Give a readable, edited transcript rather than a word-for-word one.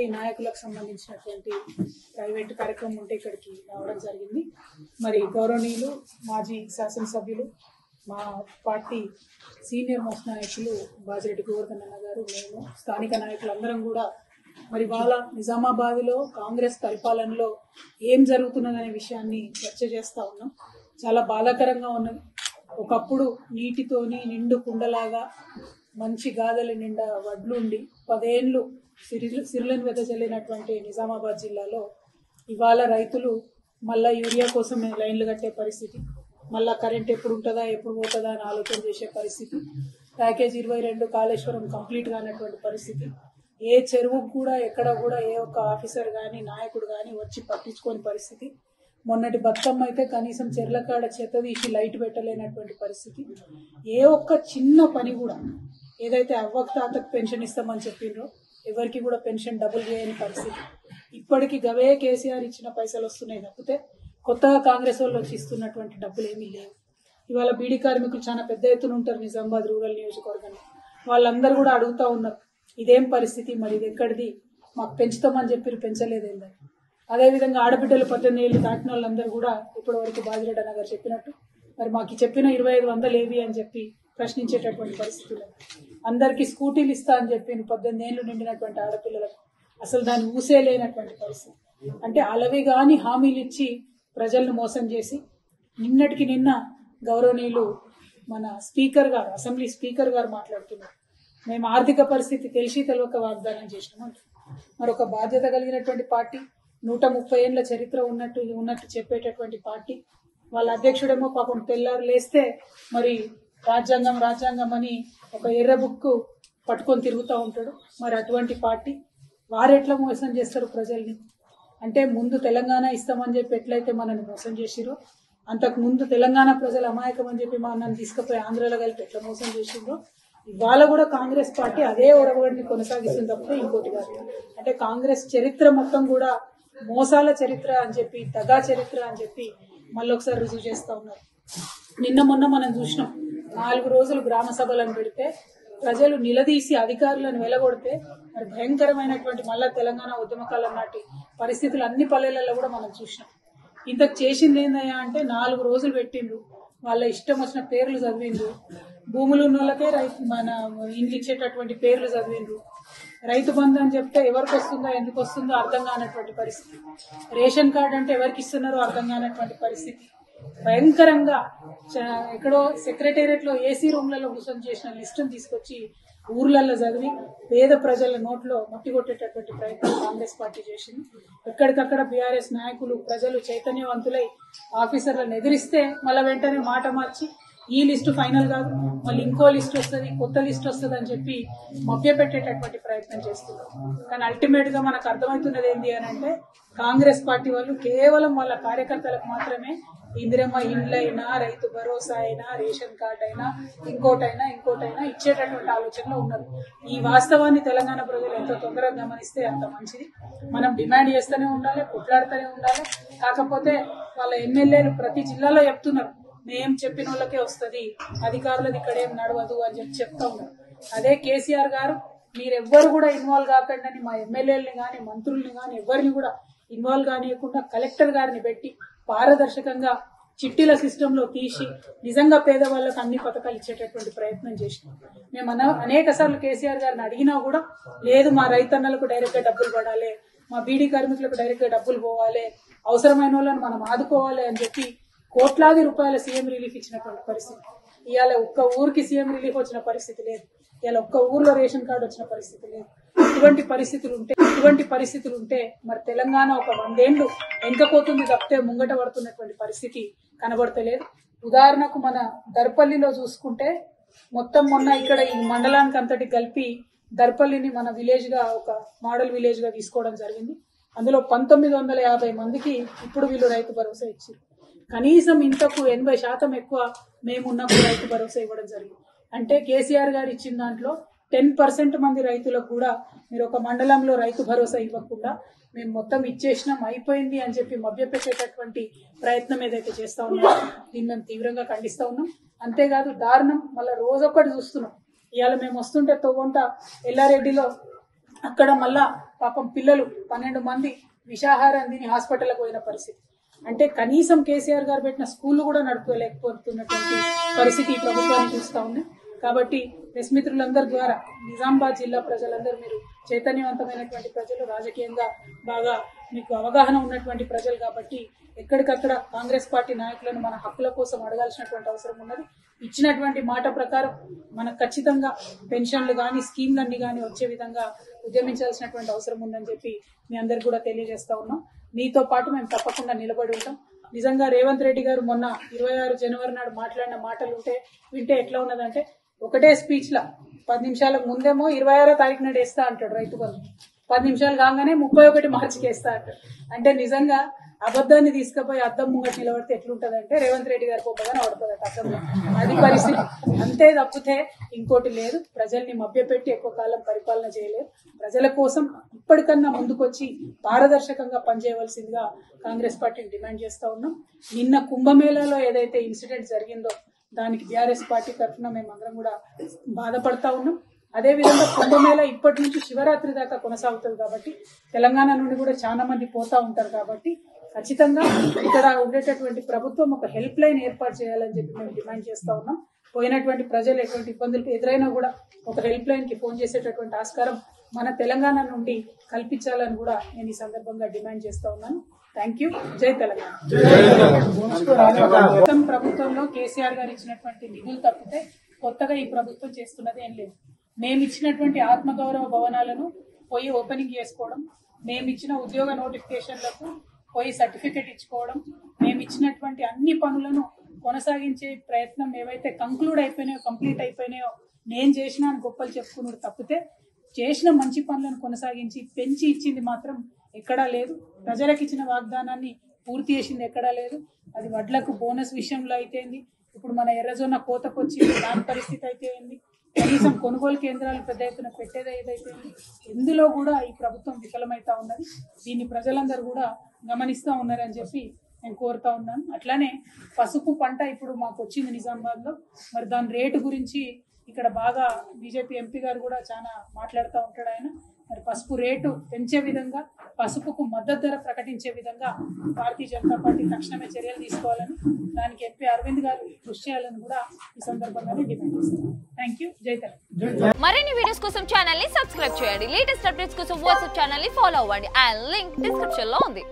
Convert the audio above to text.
Party నాయకులకు సంబంధించినటువంటి private కార్యక్రమం ఉంటే ఇక్కడికి రావడం జరిగింది. మరి గౌరవనీయులు మాజీ శాసనసభ్యులు మా పార్టీ సీనియర్ మోస్ట్ నాయకులు బాజిరెడ్డి గోవర్ధన్ అన్న గారు, మేము స్థానిక నాయకులందరం కూడా మరి వాళ్ళ నిజామాబాద్లో కాంగ్రెస్ పరిపాలనలో ఏం జరుగుతున్నదనే విషయాన్ని చర్చ చేస్తూ ఉన్నాం. చాలా బాధాకరంగా ఉన్నది. ఒకప్పుడు నీటితోని నిండు కుండలాగా మంచి గాదెల నిండా వడ్లు ఉండి 10 ఏళ్ళు సిరులను వెదజల్లినటువంటి నిజామాబాద్ జిల్లాలో ఇవాళ రైతులు మళ్ళా యూరియా కోసం లైన్లు కట్టే పరిస్థితి, మళ్ళా కరెంట్ ఎప్పుడు ఉంటుందా ఎప్పుడు పోతుందా అని ఆలోచన చేసే పరిస్థితి, ప్యాకేజ్ 22 కాళేశ్వరం కంప్లీట్ కానటువంటి పరిస్థితి, ఏ చెరువుకు కూడా ఎక్కడ కూడా ఏ ఒక్క ఆఫీసర్ కానీ నాయకుడు కానీ వచ్చి పట్టించుకోని పరిస్థితి. మొన్నటి బతుకమ్మ అయితే కనీసం చెర్లకాడ చెత్త తీసి లైట్ పెట్టలేనటువంటి పరిస్థితి. ఏ ఒక్క చిన్న పని కూడా, ఏదైతే అవ్వకు తాతకు పెన్షన్ ఇస్తామని చెప్పిండ్రో ఎవరికి కూడా పెన్షన్ డబుల్ చేయని పరిస్థితి. ఇప్పటికీ గవే కేసీఆర్ ఇచ్చిన పైసలు వస్తున్నాయి తప్పితే కొత్తగా కాంగ్రెస్ వాళ్ళు వచ్చి ఇస్తున్నటువంటి డబ్బులు ఏమీ లేవు. ఇవాళ బీడీ కార్మికులు చాలా పెద్ద ఎత్తున ఉంటారు నిజామాబాద్ రూరల్ నియోజకవర్గంలో. వాళ్ళందరూ కూడా అడుగుతూ ఉన్నారు, ఇదేం పరిస్థితి, మరి ఇది ఎక్కడిది, మాకు పెంచుతామని చెప్పి పెంచలేదేందని. అదేవిధంగా ఆడబిడ్డలు 18 ఏళ్ళు దాటిన వాళ్ళందరూ కూడా ఇప్పటి వరకు బాజిరెడ్డి అన్న గారు చెప్పినట్టు మరి మాకు చెప్పిన 2500 ఏవి అని చెప్పి ప్రశ్నించేటటువంటి పరిస్థితులు. అందరికీ స్కూటీలు ఇస్తా అని చెప్పి 18 ఏళ్ళు నిండినటువంటి ఆడపిల్లలకు అసలు దాన్ని ఊసే లేనటువంటి పరిస్థితి. అంటే అలవి గాని హామీలు ఇచ్చి ప్రజలను మోసం చేసి నిన్నటికి నిన్న గౌరవనీయులు మన స్పీకర్ గారు, అసెంబ్లీ స్పీకర్ గారు మాట్లాడుతున్నారు, మేము ఆర్థిక పరిస్థితి తెలిసి తెలియక వాగ్దానం చేసినామంట. మరొక బాధ్యత కలిగినటువంటి పార్టీ, 130 ఏళ్ల చరిత్ర ఉన్నట్టు చెప్పేటటువంటి పార్టీ, వాళ్ళ అధ్యక్షుడేమో పాపం తెల్లారు లేస్తే మరి రాజ్యాంగం అని ఒక ఎర్ర బుక్కు పట్టుకొని తిరుగుతూ ఉంటాడు. మరి అటువంటి పార్టీ వారు ఎట్లా మోసం చేస్తారు ప్రజల్ని? అంటే ముందు తెలంగాణ ఇస్తామని చెప్పి ఎట్లయితే మనల్ని మోసం చేసిరో, అంతకు ముందు తెలంగాణ ప్రజలు అమాయకం అని చెప్పి మనల్ని తీసుకుపోయి ఆంధ్రాలో కలిపి ఎట్లా మోసం చేసిండ్రో ఇవాళ కూడా కాంగ్రెస్ పార్టీ అదే ఒడవడిని కొనసాగిస్తుంది తప్పితే ఇంకోటి కాదు. అంటే కాంగ్రెస్ చరిత్ర మొత్తం కూడా మోసాల చరిత్ర అని చెప్పి, దగా చరిత్ర అని చెప్పి మళ్ళీ ఒకసారి రుజువు చేస్తూ ఉన్నారు. నిన్న మొన్న మనం చూసినాం, 4 రోజులు గ్రామ సభలను పెడితే ప్రజలు నిలదీసి అధికారులను వెలగొడితే మరి భయంకరమైనటువంటి మళ్ళా తెలంగాణ ఉద్యమకాలం నాటి పరిస్థితులు అన్ని పల్లెలలో కూడా మనం చూసినాం. ఇంతకు చేసింది ఏందయ్యా అంటే 4 రోజులు పెట్టిండ్రు, వాళ్ళ ఇష్టం వచ్చిన పేర్లు చదివిండ్రు, భూములు ఉన్న వాళ్ళకే మన ఇండ్లు ఇచ్చేటటువంటి పేర్లు చదివిండ్రు, రైతు బంధు అని చెప్తే ఎవరికి వస్తుందో ఎందుకు వస్తుందో అర్థం కానటువంటి పరిస్థితి, రేషన్ కార్డు అంటే ఎవరికి ఇస్తున్నారో అర్థం కానటువంటి పరిస్థితి. భయంకరంగా ఎక్కడో సెక్రటేరియట్ లో ఏసీ రూమ్లలో కూర్చొని చేసిన లిస్టును తీసుకొచ్చి ఊర్లలో చదివి పేద ప్రజల నోట్లో మట్టి కొట్టేటటువంటి ప్రయత్నం కాంగ్రెస్ పార్టీ చేసింది. ఎక్కడికక్కడ బీఆర్ఎస్ నాయకులు ప్రజలు చైతన్యవంతులై ఆఫీసర్లను ఎదిరిస్తే మళ్ళీ వెంటనే మాట మార్చి ఈ లిస్టు ఫైనల్ కాదు, మళ్ళీ ఇంకో లిస్ట్ వస్తుంది, కొత్త లిస్ట్ వస్తుంది అని చెప్పి మభ్యపెట్టేటటువంటి ప్రయత్నం చేస్తున్నారు. కానీ అల్టిమేట్ గా మనకు అర్థమవుతున్నది ఏంటి అని అంటే కాంగ్రెస్ పార్టీ వాళ్ళు కేవలం వాళ్ళ కార్యకర్తలకు మాత్రమే ఇందిరమ్మ ఇండ్లైనా, రైతు భరోసా అయినా, రేషన్ కార్డు అయినా, ఇంకోటైనా ఇచ్చేటటువంటి ఆలోచనలో ఉన్నారు. ఈ వాస్తవాన్ని తెలంగాణ ప్రజలు ఎంత తొందరగా గమనిస్తే అంత మంచిది. మనం డిమాండ్ చేస్తూనే ఉండాలి, కొట్లాడుతూనే ఉండాలి. కాకపోతే వాళ్ళ ఎమ్మెల్యేలు ప్రతి జిల్లాలో చెప్తున్నారు, మేం చెప్పిన వాళ్ళకే వస్తుంది, అధికారులది ఇక్కడేం నడవదు అని చెప్పి చెప్తా ఉన్నారు. అదే కేసీఆర్ గారు మీరెవ్వరు కూడా ఇన్వాల్వ్ కాకండి అని మా ఎమ్మెల్యేలని కానీ మంత్రుల్ని కానీ ఎవరిని కూడా ఇన్వాల్వ్ కానియకుండా కలెక్టర్ గారిని పెట్టి పారదర్శకంగా చిట్టీల సిస్టమ్ లో తీసి నిజంగా పేదవాళ్ళకు అన్ని పథకాలు ఇచ్చేటటువంటి ప్రయత్నం చేసినాం. మేము అనేక సార్లు కేసీఆర్ గారిని అడిగినా కూడా లేదు, మా రైతన్నలకు డైరెక్ట్ గా డబ్బులు పడాలి, మా బీడీ కార్మికులకు డైరెక్ట్ గా డబ్బులు పోవాలి, అవసరమైన వాళ్ళని మనం ఆదుకోవాలి అని చెప్పి కోట్లాది రూపాయల సీఎం రిలీఫ్ ఇచ్చినటువంటి పరిస్థితి. ఇవాళ ఒక్క ఊరికి సీఎం రిలీఫ్ వచ్చిన పరిస్థితి లేదు, ఇవాళ ఒక్క ఊర్లో రేషన్ కార్డు వచ్చిన పరిస్థితి లేదు. ఇటువంటి పరిస్థితులు ఉంటే మరి తెలంగాణ ఒక 100 ఏళ్లు వెనుకపోతుంది తప్పితే ముంగట పడుతున్నటువంటి పరిస్థితి కనబడతలేదు. ఉదాహరణకు మన దర్పల్లిలో చూసుకుంటే మొత్తం మొన్న ఇక్కడ ఈ మండలానికి అంతటి కలిపి దర్పల్లిని మన విలేజ్ గా ఒక మోడల్ విలేజ్ గా తీసుకోవడం జరిగింది. అందులో 1950 మందికి ఇప్పుడు వీళ్ళు రైతు భరోసా ఇచ్చారు. కనీసం ఇంతకు 80% ఎక్కువ మేమున్నప్పుడు రైతు భరోసా ఇవ్వడం జరిగింది. అంటే కేసీఆర్ గారు ఇచ్చిన దాంట్లో 10% మంది రైతులకు కూడా మీరు ఒక మండలంలో రైతు భరోసా ఇవ్వకుండా మేము మొత్తం ఇచ్చేసినాం అయిపోయింది అని చెప్పి మభ్యపెట్టేటటువంటి ప్రయత్నం ఏదైతే చేస్తా ఉన్నామో దీన్ని మేము తీవ్రంగా ఖండిస్తా ఉన్నాం. అంతేకాదు దారుణం మళ్ళీ రోజొక్కటి చూస్తున్నాం. ఇవాళ మేము వస్తుంటే తొవ్వంట ఎల్లారెడ్డిలో అక్కడ మళ్ళా పాపం పిల్లలు 12 మంది విషాహారం తిని హాస్పిటల్కి పోయిన పరిస్థితి. అంటే కనీసం కేసీఆర్ గారు పెట్టిన స్కూళ్ళు కూడా నడుపుకోలేకపోతున్నటువంటి పరిస్థితి ఈ ప్రభుత్వాన్ని చూస్తూ ఉన్నాయి. కాబట్టి ప్రెస్ మిత్రులందరి ద్వారా నిజామాబాద్ జిల్లా ప్రజలందరూ మీరు చైతన్యవంతమైనటువంటి ప్రజలు, రాజకీయంగా బాగా మీకు అవగాహన ఉన్నటువంటి ప్రజలు కాబట్టి ఎక్కడికక్కడ కాంగ్రెస్ పార్టీ నాయకులను మన హక్కుల కోసం అడగాల్సినటువంటి అవసరం ఉన్నది. ఇచ్చినటువంటి మాట ప్రకారం మనకు ఖచ్చితంగా పెన్షన్లు కానీ స్కీమ్లన్నీ కానీ వచ్చే విధంగా ఉద్యమించాల్సినటువంటి అవసరం ఉందని చెప్పి మీ అందరికి కూడా తెలియజేస్తా ఉన్నాం. మీతో పాటు మేము తప్పకుండా నిలబడి ఉంటాం. నిజంగా రేవంత్ రెడ్డి గారు మొన్న 26 జనవరి నాడు మాట్లాడిన మాటలు వింటే ఎట్లా ఉన్నదంటే, ఒకటే స్పీచ్ లా 10 నిమిషాలకు ముందేమో 26వ తారీఖు నాడు వేస్తా అంటాడు రైతు బంధు, 10 నిమిషాలు కాగానే 31 మార్చికి వేస్తా అంటాడు. అంటే నిజంగా అబద్ధాన్ని తీసుకుపోయి అద్దం ముంగట నిలబడితే ఎట్లుంటది అంటే రేవంత్ రెడ్డి గారికి ఒక్కగానే పడుతుంది అద్దంలో. అది పరిస్థితి. అంతే తప్పితే ఇంకోటి లేదు. ప్రజల్ని మభ్యపెట్టి ఎక్కువ కాలం పరిపాలన చేయలేదు. ప్రజల కోసం ఇప్పటికన్నా ముందుకొచ్చి పారదర్శకంగా పనిచేయవలసిందిగా కాంగ్రెస్ పార్టీని డిమాండ్ చేస్తా ఉన్నాం. నిన్న కుంభమేళాలో ఏదైతే ఇన్సిడెంట్ జరిగిందో దానికి బీఆర్ఎస్ పార్టీ తరఫున మేమందరం కూడా బాధపడతా ఉన్నాం. అదేవిధంగా కుంభమేళ ఇప్పటి నుంచి శివరాత్రి దాకా కొనసాగుతుంది కాబట్టి తెలంగాణ నుండి కూడా చాలా మంది పోతా ఉంటారు కాబట్టి ఖచ్చితంగా ఇక్కడ ఉండేటటువంటి ప్రభుత్వం ఒక హెల్ప్ లైన్ ఏర్పాటు చేయాలని చెప్పి మేము డిమాండ్ చేస్తా ఉన్నాం. పోయినటువంటి ప్రజలు ఎటువంటి ఇబ్బందులు ఎదురైనా కూడా ఒక హెల్ప్ లైన్ కి ఫోన్ చేసేటటువంటి ఆస్కారం మన తెలంగాణ నుండి కల్పించాలని కూడా నేను ఈ సందర్భంగా డిమాండ్ చేస్తా ఉన్నాను. Thank you. జై తెలంగాణ. ప్రభుత్వంలో కేసీఆర్ గారు ఇచ్చినటువంటి నిధులు తప్పితే కొత్తగా ఈ ప్రభుత్వం చేస్తున్నది ఏం లేదు. మేము ఇచ్చినటువంటి ఆత్మగౌరవ భవనాలను పోయి ఓపెనింగ్ చేసుకోవడం, మేము ఇచ్చిన ఉద్యోగ నోటిఫికేషన్లకు పోయి సర్టిఫికెట్ ఇచ్చుకోవడం, మేము ఇచ్చినటువంటి అన్ని పనులను కొనసాగించే ప్రయత్నం ఏవైతే కంప్లీట్ అయిపోయినాయో నేను చేసిన అని గొప్పలు చెప్పుకున్నాడు తప్పితే చేసిన మంచి పనులను కొనసాగించి పెంచి ఇచ్చింది మాత్రం ఎక్కడా లేదు. ప్రజలకు ఇచ్చిన వాగ్దానాన్ని పూర్తి చేసింది ఎక్కడా లేదు. అది వడ్లకు బోనస్ విషయంలో అయితేంది, ఇప్పుడు మన ఎర్రజొన్న కోతకొచ్చి దాని పరిస్థితి అయితే ఏంది, కనీసం కొనుగోలు కేంద్రాలు పెద్ద ఎత్తున పెట్టేది ఏదైతే ఇందులో కూడా ఈ ప్రభుత్వం విఫలమైతా ఉన్నది. దీన్ని ప్రజలందరూ కూడా గమనిస్తూ ఉన్నారని చెప్పి నేను కోరుతా ఉన్నాను. అట్లానే పసుపు పంట ఇప్పుడు మాకు వచ్చింది నిజామాబాద్ లో, మరి దాని రేటు గురించి ఇక్కడ బాగా బీజేపీ ఎంపీ గారు కూడా చాలా మాట్లాడుతూ ఉంటాడు. ఆయన మరి పసుపు రేటు పెంచే విధంగా, పసుపుకు మద్దతు ధర ప్రకటించే విధంగా భారతీయ జనతా పార్టీ తక్షణమే చర్యలు తీసుకోవాలని, దానికి ఎంపీ అరవింద్ గారు కృషి చేయాలని కూడా ఈ సందర్భంగానే డిమాండ్ చేస్తున్నాను. Thank you. జై తెలంగాణ. మరిన్ని వీడియోస్ కోసం ఛానల్ ని సబ్స్క్రైబ్ చేయండి. లేటెస్ట్ అప్డేట్స్ కోసం వాట్సాప్ ఛానల్ ని ఫాలో అవ్వండి. ఆ లింక్ డిస్క్రిప్షన్ లో ఉంది.